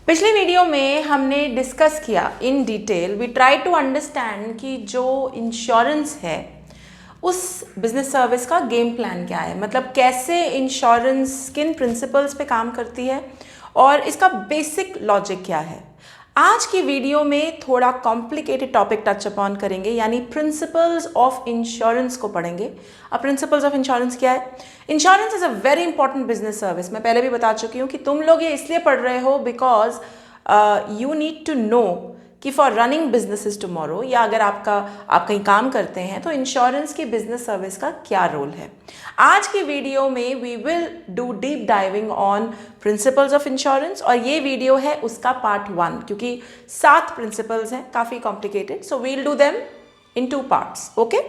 पिछली वीडियो में हमने डिस्कस किया in detail, we try to understand कि जो इंश्योरेंस है उस बिजनेस सर्विस का गेम प्लान क्या है, मतलब कैसे इंश्योरेंस किन प्रिंसिपल्स पे काम करती है और इसका बेसिक लॉजिक क्या है। आज की वीडियो में थोड़ा कॉम्प्लिकेटेड टॉपिक टच अपॉन करेंगे, यानी प्रिंसिपल्स ऑफ इंश्योरेंस को पढ़ेंगे। अब प्रिंसिपल्स ऑफ इंश्योरेंस क्या है? Insurance is a very important business service. मैं पहले भी बता चुकी हूँ कि तुम लोग ये इसलिए पढ़ रहे हो because you need to know कि फॉर रनिंग बिजनेसेस टुमारो, या अगर आप कहीं काम करते हैं तो इंश्योरेंस की बिजनेस सर्विस का क्या रोल है। आज की वीडियो में we will do deep diving on principles of insurance, और ये वीडियो है उसका पार्ट 1, क्योंकि 7 प्रिंसिपल्स हैं, काफ़ी complicated, so we'll do them in 2 parts. Okay,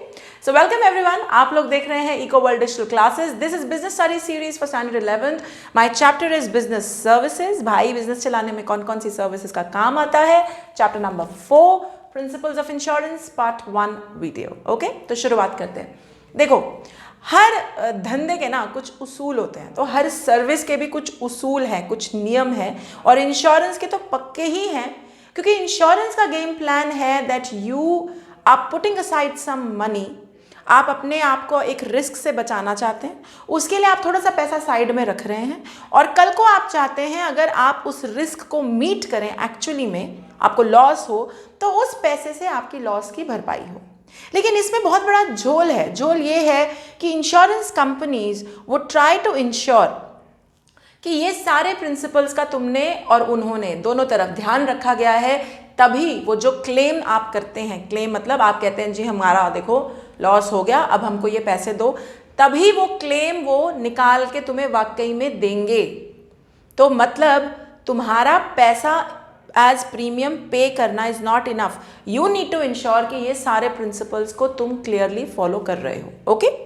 so welcome everyone. आप लोग देख रहे हैं Eco World Digital Classes. This is Business Studies Series for Standard 11th. My chapter is Business Services. भाई बिजनेस चलाने में कौन कौन सी सर्विसेज का काम आता है। Chapter number 4 Principles of Insurance Part 1 video. Okay, तो शुरुआत करते हैं। देखो, हर धंधे के ना कुछ उसूल होते हैं, तो हर सर्विस के भी कुछ उसूल हैं, कुछ नियम हैं, और इंश्योरेंस के तो पक्के ही हैं, क्योंकि इंश्योरेंस का गेम प्लान है दैट यू आप पुटिंग असाइड सम मनी, आप अपने आप को एक रिस्क से बचाना चाहते हैं, उसके लिए आप थोड़ा सा पैसा साइड में रख रहे हैं, और कल को आप चाहते हैं अगर आप उस रिस्क को मीट करें, एक्चुअली में आपको लॉस हो, तो उस पैसे से आपकी लॉस की भरपाई हो। लेकिन इसमें बहुत बड़ा झोल है। झोल ये है कि इंश्योरेंस कंपनीज वो ट्राई टू इंश्योर कि ये सारे प्रिंसिपल्स का तुमने और उन्होंने दोनों तरफ ध्यान रखा गया है, तभी वो जो क्लेम आप करते हैं, क्लेम मतलब आप कहते हैं जी हमारा देखो लॉस हो गया, अब हमको ये पैसे दो, तभी वो क्लेम वो निकाल के तुम्हें वाकई में देंगे। तो मतलब तुम्हारा पैसा एज प्रीमियम पे करना is not enough, you need to insure कि ये सारे प्रिंसिपल्स को तुम क्लियरली फॉलो कर रहे हो। Okay,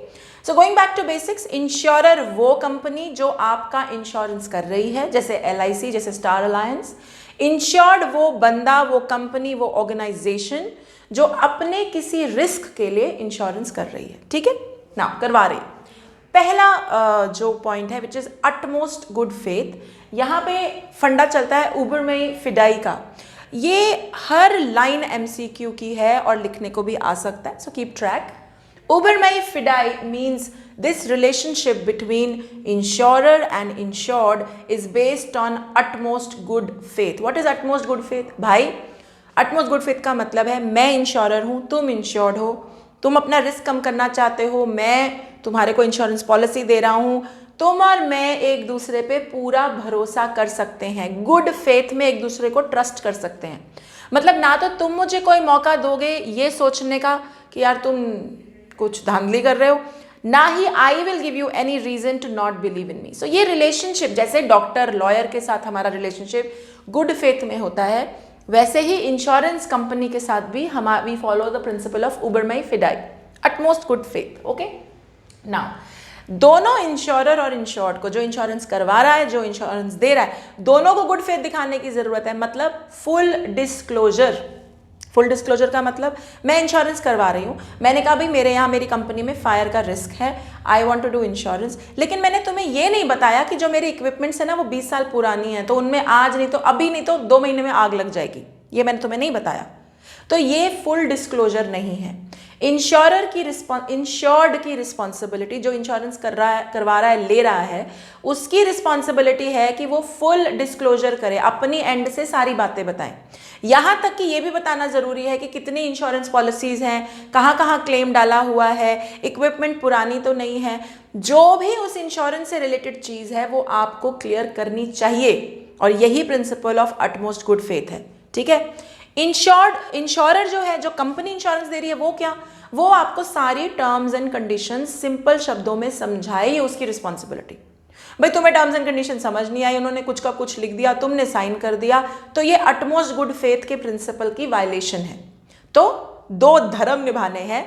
so going back to basics, insurer वो कंपनी जो आपका इंश्योरेंस कर रही है, जैसे LIC, जैसे स्टार अलायंस। इंश्योर्ड वो बंदा, वो कंपनी, वो ऑर्गेनाइजेशन जो अपने किसी रिस्क के लिए इंश्योरेंस कर रही है। ठीक है ना, करवा रही। पहला जो पॉइंट है which is utmost good faith, यहाँ पे फंडा चलता है उबर में फिडाई का। ये हर लाइन MCQ की है और लिखने को भी आ सकता है, so keep track. Uber Mai Fidei means this relationship between insurer and insured is based on utmost good faith. What is utmost good faith? भाई, utmost good faith का मतलब है मैं इंश्योरर हूँ, तुम इंश्योर्ड हो, तुम अपना रिस्क कम करना चाहते हो, मैं तुम्हारे को इंश्योरेंस पॉलिसी दे रहा हूँ, तुम और मैं एक दूसरे पे पूरा भरोसा कर सकते हैं, गुड फेथ में एक दूसरे को ट्रस्ट कर सकते हैं। मतलब ना तो तुम मुझे कोई मौका दोगे ये सोचने का कि यार तुम कुछ धांधली कर रहे हो, ना ही I will give you any reason to not believe in me. So ये रिलेशनशिप जैसे डॉक्टर लॉयर के साथ हमारा रिलेशनशिप गुड फेथ में होता है, वैसे ही इंश्योरेंस कंपनी के साथ भी we follow the principle of uberrimae fidei, utmost good faith. Okay, now दोनों इंश्योरर और इंश्योर्ड को, जो इंश्योरेंस करवा रहा है, जो इंश्योरेंस दे रहा है, दोनों को गुड फेथ दिखाने की जरूरत है। मतलब फुल डिस्क्लोजर। फुल डिस्क्लोजर का मतलब मैं इंश्योरेंस करवा रही हूँ, मैंने कहा भाई मेरे यहाँ मेरी कंपनी में फायर का रिस्क है, I want to do insurance, लेकिन मैंने तुम्हें ये नहीं बताया कि जो मेरी इक्विपमेंट्स है ना वो 20 साल पुरानी है, तो उनमें आज नहीं तो अभी नहीं तो 2 महीने में आग लग जाएगी, ये मैंने तुम्हें नहीं बताया। तो ये फुल डिस्क्लोजर नहीं है। इंश्योर्ड की रिस्पॉन्सिबिलिटी, जो इंश्योरेंस करवा रहा है, ले रहा है, उसकी रिस्पॉन्सिबिलिटी है कि वो फुल डिस्क्लोजर करे, अपनी एंड से सारी बातें बताएं। यहाँ तक कि ये भी बताना जरूरी है कि कितनी इंश्योरेंस पॉलिसीज हैं, कहाँ कहाँ क्लेम डाला हुआ है, इक्विपमेंट पुरानी तो नहीं है, जो भी उस इंश्योरेंस से रिलेटेड चीज़ है वो आपको क्लियर करनी चाहिए, और यही principle of utmost good faith है। ठीक है, इंश्योरर जो है, जो कंपनी इंश्योरेंस दे रही है, वो क्या, वो आपको सारी टर्म्स एंड कंडीशंस सिंपल शब्दों में समझाए, ये उसकी रिस्पॉन्सिबिलिटी। भाई तुम्हें टर्म्स एंड कंडीशन समझ नहीं आई, उन्होंने कुछ का कुछ लिख दिया, तुमने साइन कर दिया, तो ये अटमोस्ट गुड फेथ के प्रिंसिपल की वायलेशन है। तो 2 धर्म निभाने हैं।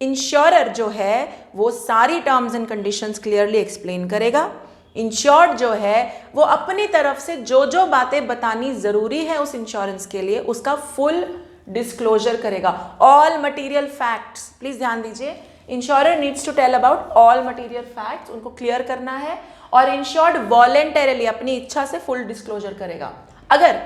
इंश्योरर जो है वो सारी terms and conditions clearly explain करेगा, इंश्योर्ड जो है वो अपनी तरफ से जो जो बातें बतानी जरूरी है उस इंश्योरेंस के लिए उसका फुल डिस्क्लोजर करेगा। ऑल मटीरियल फैक्ट्स, प्लीज ध्यान दीजिए, insurer needs to tell about all material facts, उनको क्लियर करना है, और इंश्योर्ड वॉलेंटरली अपनी इच्छा से फुल डिस्क्लोजर करेगा। अगर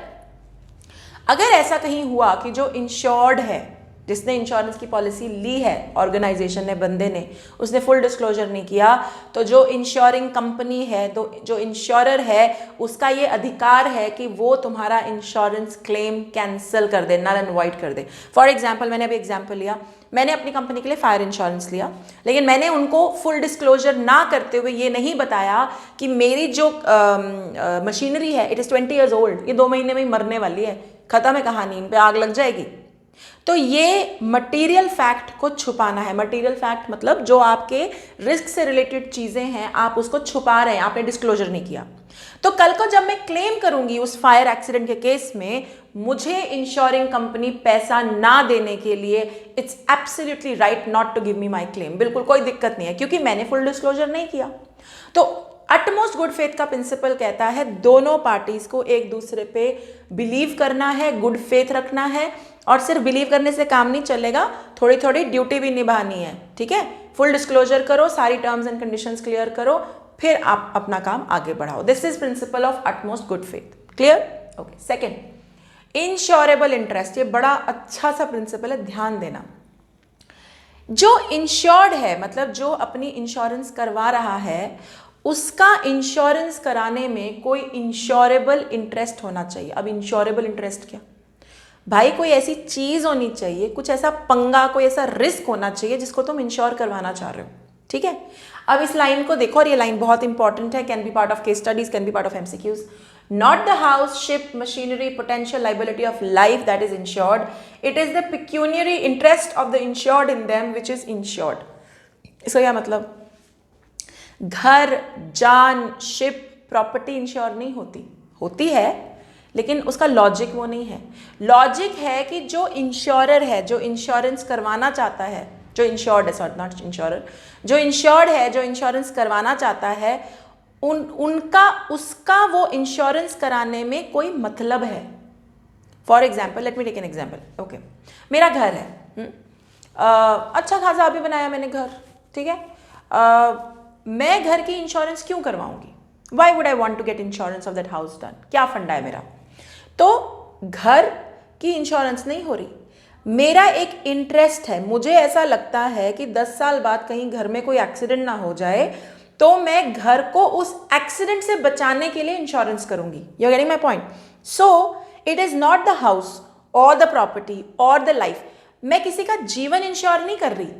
अगर ऐसा कहीं हुआ कि जो इंश्योर्ड है, जिसने इंश्योरेंस की पॉलिसी ली है, ऑर्गेनाइजेशन ने, बंदे ने, उसने फुल डिस्क्लोजर नहीं किया, तो जो इंश्योरिंग कंपनी है, तो जो इंश्योरर है, उसका ये अधिकार है कि वो तुम्हारा इंश्योरेंस क्लेम कैंसिल कर दे, नल एंड वॉइड कर दे। फॉर एग्जाम्पल, मैंने अभी एग्जाम्पल लिया, मैंने अपनी कंपनी के लिए फायर इंश्योरेंस लिया, लेकिन मैंने उनको फुल डिस्क्लोजर ना करते हुए ये नहीं बताया कि मेरी जो मशीनरी है इट इज़ 20 ईयर्स ओल्ड, ये 2 महीने में ही मरने वाली है, खत्म है कहानी, इन पे आग लग जाएगी। तो ये मटेरियल फैक्ट को छुपाना है। मटेरियल फैक्ट मतलब जो आपके रिस्क से रिलेटेड चीजें हैं, आप उसको छुपा रहे हैं, आपने डिस्क्लोजर नहीं किया। तो कल को जब मैं क्लेम करूंगी उस फायर एक्सीडेंट के केस में, मुझे इंश्योरिंग कंपनी पैसा ना देने के लिए it's absolutely right not to give me my claim, बिल्कुल कोई दिक्कत नहीं है, क्योंकि मैंने फुल डिस्क्लोजर नहीं किया। तो अटमोस्ट गुड फेथ का प्रिंसिपल कहता है दोनों पार्टीज को एक दूसरे पे बिलीव करना है, गुड फेथ रखना है, और सिर्फ बिलीव करने से काम नहीं चलेगा, थोड़ी थोड़ी ड्यूटी भी निभानी है, ठीक है। फुल डिस्क्लोजर करो, सारी टर्म्स एंड कंडीशंस क्लियर करो, फिर आप अपना काम आगे बढ़ाओ। This is principle of utmost good faith. Clear? Okay. Second, insurable interest, ये बड़ा अच्छा सा प्रिंसिपल है, ध्यान देना। जो इंश्योर्ड है, मतलब जो अपनी इंश्योरेंस करवा रहा है, उसका इंश्योरेंस कराने में कोई इंश्योरेबल इंटरेस्ट होना चाहिए। अब इंश्योरेबल इंटरेस्ट क्या भाई? कोई ऐसी चीज होनी चाहिए, कुछ ऐसा पंगा, कोई ऐसा रिस्क होना चाहिए जिसको तुम इंश्योर करवाना चाह रहे हो, ठीक है। अब इस लाइन को देखो, और ये लाइन बहुत इंपॉर्टेंट है, can be part of case studies, can be part of MCQs. Not the house, ship, machinery, potential liability of life that is insured, it is the pecuniary interest of the insured in them which is insured. इसका क्या मतलब? घर, जान, ship, property ensure नहीं होती, होती है, लेकिन उसका लॉजिक वो नहीं है। लॉजिक है कि जो इंश्योरर है, जो इंश्योरेंस करवाना चाहता है, जो इंश्योर्ड है, सॉरी नॉट इंश्योरर, जो इंश्योर्ड है, जो इंश्योरेंस करवाना चाहता है, उसका वो इंश्योरेंस कराने में कोई मतलब है। For example, let me take an example. Okay, मेरा घर है, अच्छा खासा अभी बनाया मैंने घर, ठीक है। मैं घर की इंश्योरेंस क्यों करवाऊंगी? Why would I want to get insurance of that house done? क्या फंडा है मेरा? तो घर की इंश्योरेंस नहीं हो रही, मेरा एक इंटरेस्ट है, मुझे ऐसा लगता है कि 10 साल बाद कहीं घर में कोई एक्सीडेंट ना हो जाए, तो मैं घर को उस एक्सीडेंट से बचाने के लिए इंश्योरेंस करूंगी। You are getting my point? So it is not the house और द प्रॉपर्टी और द लाइफ। मैं किसी का जीवन इंश्योर नहीं कर रही,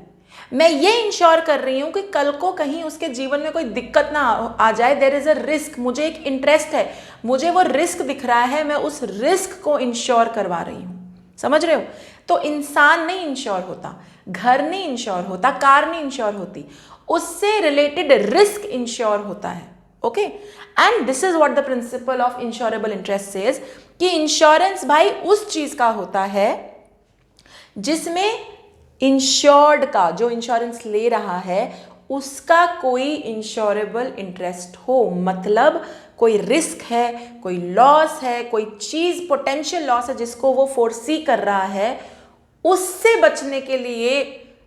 मैं ये इंश्योर कर रही हूं कि कल को कहीं उसके जीवन में कोई दिक्कत ना आ जाए। देयर इज अ रिस्क, मुझे एक इंटरेस्ट है, मुझे वो रिस्क दिख रहा है, मैं उस रिस्क को इंश्योर करवा रही हूं। समझ रहे हो? तो इंसान नहीं इंश्योर होता, घर नहीं इंश्योर होता, कार नहीं इंश्योर होती, उससे रिलेटेड रिस्क इंश्योर होता है। Okay, and this is what the principle of insurable interest says, कि इंश्योरेंस भाई उस चीज का होता है जिसमें इंश्योर्ड का, जो इंश्योरेंस ले रहा है, उसका कोई इंश्योरेबल इंटरेस्ट हो, मतलब कोई रिस्क है, कोई लॉस है, कोई चीज पोटेंशियल लॉस है जिसको वो फोरसी कर रहा है, उससे बचने के लिए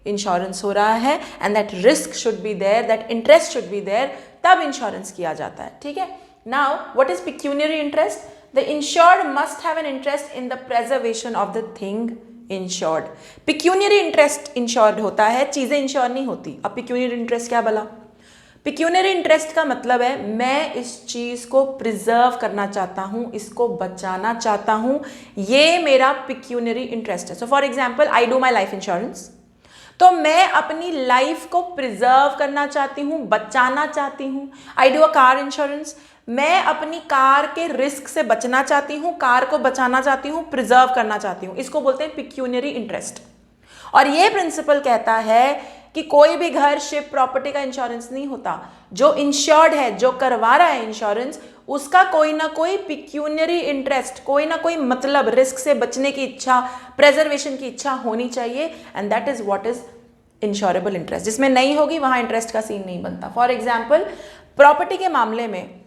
इंश्योरेंस हो रहा है, and that risk should be there, that interest should be there, तब इंश्योरेंस किया जाता है, ठीक है। Now what is pecuniary interest? The insured must have an interest in the preservation of the thing insured. Pecuniary interest insured होता है, चीजें ensure नहीं होती। अब पिक्यूनियरी इंटरेस्ट क्या भला? पिक्यूनियरी इंटरेस्ट का मतलब है मैं इस चीज को प्रिजर्व करना चाहता हूं, इसको बचाना चाहता हूं, ये मेरा पिक्यूनियरी इंटरेस्ट है। So for example, I do my life insurance, तो मैं अपनी लाइफ को प्रिजर्व करना चाहती हूं, बचाना चाहती हूं। I do a car insurance, मैं अपनी कार के रिस्क से बचना चाहती हूं, कार को बचाना चाहती हूं, प्रिजर्व करना चाहती हूं, इसको बोलते हैं पिक्यूनियरी इंटरेस्ट। और ये प्रिंसिपल कहता है कि कोई भी घर, शिप, प्रॉपर्टी का इंश्योरेंस नहीं होता, जो इंश्योर्ड है, जो करवा रहा है इंश्योरेंस, उसका कोई ना कोई पिक्यूनियरी इंटरेस्ट, कोई ना कोई मतलब, रिस्क से बचने की इच्छा, प्रेजर्वेशन की इच्छा होनी चाहिए, and that is what is insurable interest. जिसमें नहीं होगी वहां इंटरेस्ट का सीन नहीं बनता। फॉर एग्जाम्पल, प्रॉपर्टी के मामले में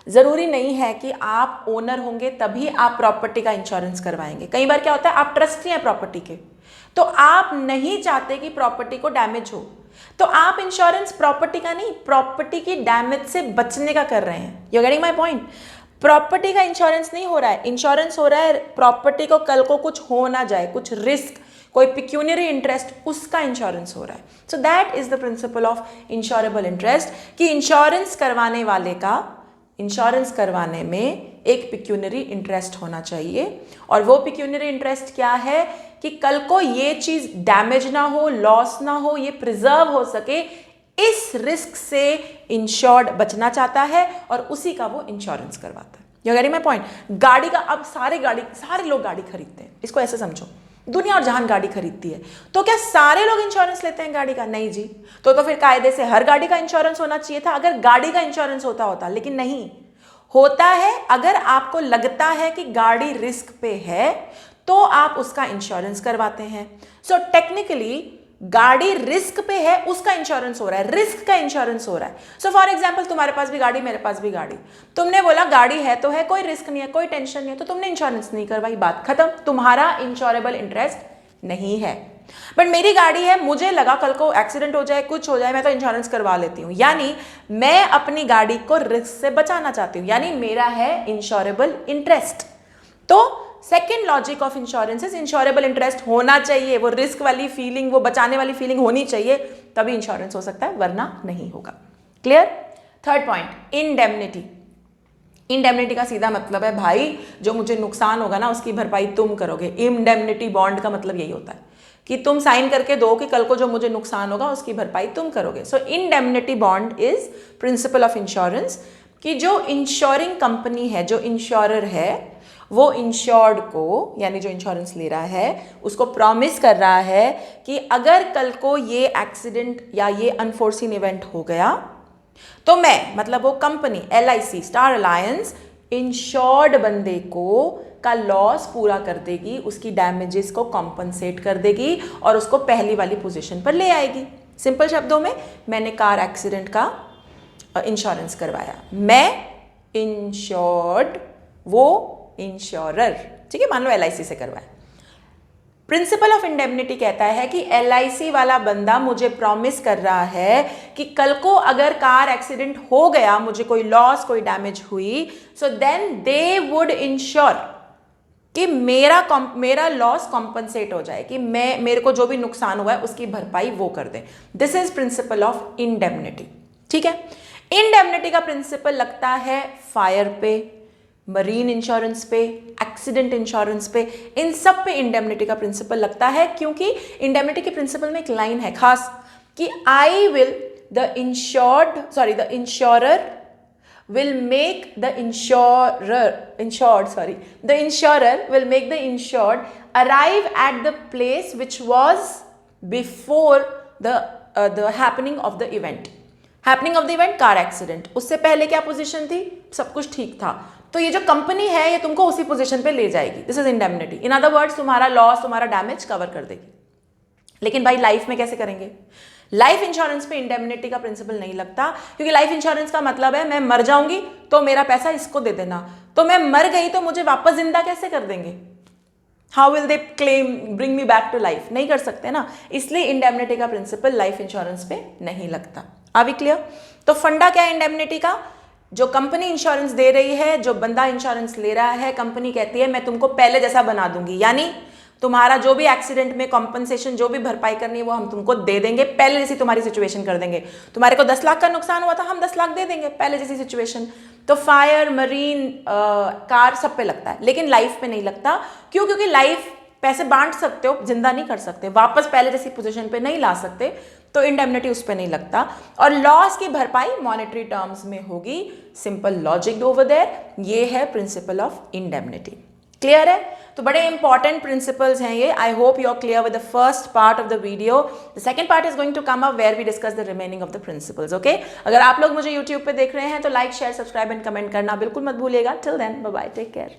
जरूरी नहीं है कि आप ओनर होंगे तभी आप प्रॉपर्टी का इंश्योरेंस करवाएंगे। कई बार क्या होता है, आप ट्रस्टी हैं प्रॉपर्टी के, तो आप नहीं चाहते कि प्रॉपर्टी को डैमेज हो, तो आप इंश्योरेंस प्रॉपर्टी का नहीं, प्रॉपर्टी की डैमेज से बचने का कर रहे हैं। You are getting my point? Property का इंश्योरेंस नहीं हो रहा है, इंश्योरेंस हो रहा है प्रॉपर्टी को कल को कुछ हो ना जाए, कुछ रिस्क, कोई पिक्यूनरी इंटरेस्ट, उसका इंश्योरेंस हो रहा है। So that is the principle of insurable interest कि इंश्योरेंस करवाने वाले का इंश्योरेंस करवाने में एक पिक्यूनरी इंटरेस्ट होना चाहिए। और वो पिक्यूनरी इंटरेस्ट क्या है कि कल को ये चीज डैमेज ना हो, लॉस ना हो, ये प्रिजर्व हो सके, इस रिस्क से इंश्योर्ड बचना चाहता है और उसी का वो इंश्योरेंस करवाता है। You getting my point? गाड़ी का, अब सारे लोग गाड़ी खरीदते हैं, इसको ऐसे समझो, दुनिया और जहान गाड़ी खरीदती है, तो क्या सारे लोग इंश्योरेंस लेते हैं गाड़ी का? नहीं जी। तो फिर कायदे से हर गाड़ी का इंश्योरेंस होना चाहिए था, अगर गाड़ी का इंश्योरेंस होता, लेकिन नहीं होता है। अगर आपको लगता है कि गाड़ी रिस्क पे है तो आप उसका इंश्योरेंस करवाते हैं। सो टेक्निकली गाड़ी रिस्क पे है, उसका इंश्योरेंस हो रहा है, रिस्क का इंश्योरेंस हो रहा है। सो फॉर एग्जांपल तुम्हारे पास भी गाड़ी, मेरे पास भी गाड़ी, तुमने बोला गाड़ी है तो है, कोई रिस्क नहीं है, कोई टेंशन नहीं है, तो तुमने इंश्योरेंस नहीं करवाई, बात खत्म, तुम्हारा इंश्योरेबल इंटरेस्ट नहीं है। बट मेरी गाड़ी है, मुझे लगा कल को एक्सीडेंट हो जाए, कुछ हो जाए, मैं तो इंश्योरेंस करवा लेती हूं, यानी मैं अपनी गाड़ी को रिस्क से बचाना चाहती हूं, यानी मेरा है इंश्योरेबल इंटरेस्ट। तो second logic of insurance is insurable interest होना चाहिए, वो रिस्क वाली फीलिंग, वो बचाने वाली फीलिंग होनी चाहिए, तभी इंश्योरेंस हो सकता है, वरना नहीं होगा। Clear? Third point, indemnity. Indemnity का सीधा मतलब है भाई जो मुझे नुकसान होगा ना उसकी भरपाई तुम करोगे। इंडेमनिटी बॉन्ड का मतलब यही होता है कि तुम साइन करके दो कि कल को जो मुझे नुकसान होगा उसकी भरपाई तुम करोगे। So indemnity bond is principle of insurance कि जो इंश्योरिंग कंपनी है, जो इंश्योरर है, वो इंश्योर्ड को, यानी जो इंश्योरेंस ले रहा है, उसको प्रॉमिस कर रहा है कि अगर कल को ये एक्सीडेंट या ये अनफोर्सीन इवेंट हो गया तो मैं, मतलब वो company LIC, star alliance, insured बंदे को का लॉस पूरा कर देगी, उसकी डैमेजेस को कॉम्पनसेट कर देगी और उसको पहली वाली पोजीशन पर ले आएगी। सिंपल शब्दों में, मैंने कार एक्सीडेंट का इंश्योरेंस करवाया, मैं इंश्योर्ड, वो इंश्योरर, ठीक है, मान लो LIC से करवाया। प्रिंसिपल ऑफ इंडेमनिटी कहता है कि LIC वाला बंदा मुझे प्रॉमिस कर रहा है कि कल को अगर कार एक्सीडेंट हो गया, मुझे कोई लॉस, कोई डैमेज हुई, so then they would insure कि मेरा लॉस कॉम्पनसेट हो जाए, कि मेरे को जो भी नुकसान हुआ है उसकी भरपाई वो कर दे। This is principle of indemnity. ठीक है, इंडेमनिटी का प्रिंसिपल लगता है फायर पे, मरीन इंश्योरेंस पे, एक्सीडेंट इंश्योरेंस पे, इन सब पे इंडेमनिटी का प्रिंसिपल लगता है, क्योंकि इंडेमनिटी के प्रिंसिपल में एक लाइन है खास कि the insurer will make the insurer will make the insured arrive at the place which was before the happening of the event. Happening of the event, car accident, उससे पहले क्या position थी? सब कुछ ठीक था, तो ये जो कंपनी है ये तुमको उसी पोजीशन पे ले जाएगी। This is indemnity. In other words, तुम्हारा लॉस, तुम्हारा डैमेज कवर कर देगी। लेकिन भाई लाइफ में कैसे करेंगे? लाइफ इंश्योरेंस पे इंडेमनिटी का प्रिंसिपल नहीं लगता, क्योंकि लाइफ इंश्योरेंस का मतलब है मैं मर जाऊंगी तो मेरा पैसा इसको दे देना, तो मैं मर गई तो मुझे वापस जिंदा कैसे कर देंगे? How will they claim bring me back to life? नहीं कर सकते ना, इसलिए इंडेमनिटी का प्रिंसिपल लाइफ इंश्योरेंस पे नहीं लगता। Are we clear? तो फंडा क्या है इंडेमनिटी का? जो कंपनी इंश्योरेंस दे रही है, जो बंदा इंश्योरेंस ले रहा है, कंपनी कहती है मैं तुमको पहले जैसा बना दूंगी, यानी तुम्हारा जो भी एक्सीडेंट में कॉम्पनसेशन, जो भी भरपाई करनी है वो हम तुमको दे देंगे, पहले जैसी तुम्हारी सिचुएशन कर देंगे। तुम्हारे को 10 लाख का नुकसान हुआ था, हम 10 लाख दे देंगे, पहले जैसी सिचुएशन। तो फायर, मरीन, कार सब पे लगता है, लेकिन लाइफ पे नहीं लगता। क्यों? क्योंकि लाइफ पैसे बांट सकते हो, जिंदा नहीं कर सकते, वापस पहले जैसी पोजीशन पे नहीं ला सकते, तो इंडेमनिटी उस पर नहीं लगता। और लॉस की भरपाई मॉनेटरी टर्म्स में होगी। सिंपल लॉजिक ओवर देयर, ये है प्रिंसिपल ऑफ इंडेमनिटी। क्लियर है? तो बड़े इंपॉर्टेंट प्रिंसिपल्स हैं ये। I hope you are clear with the first part of the video. The second part is going to come up where we discuss the remaining of the principles. Okay, अगर आप लोग मुझे YouTube पे देख रहे हैं तो like, share, subscribe and comment करना बिल्कुल मत भूलिएगा। Till then, bye bye, take care.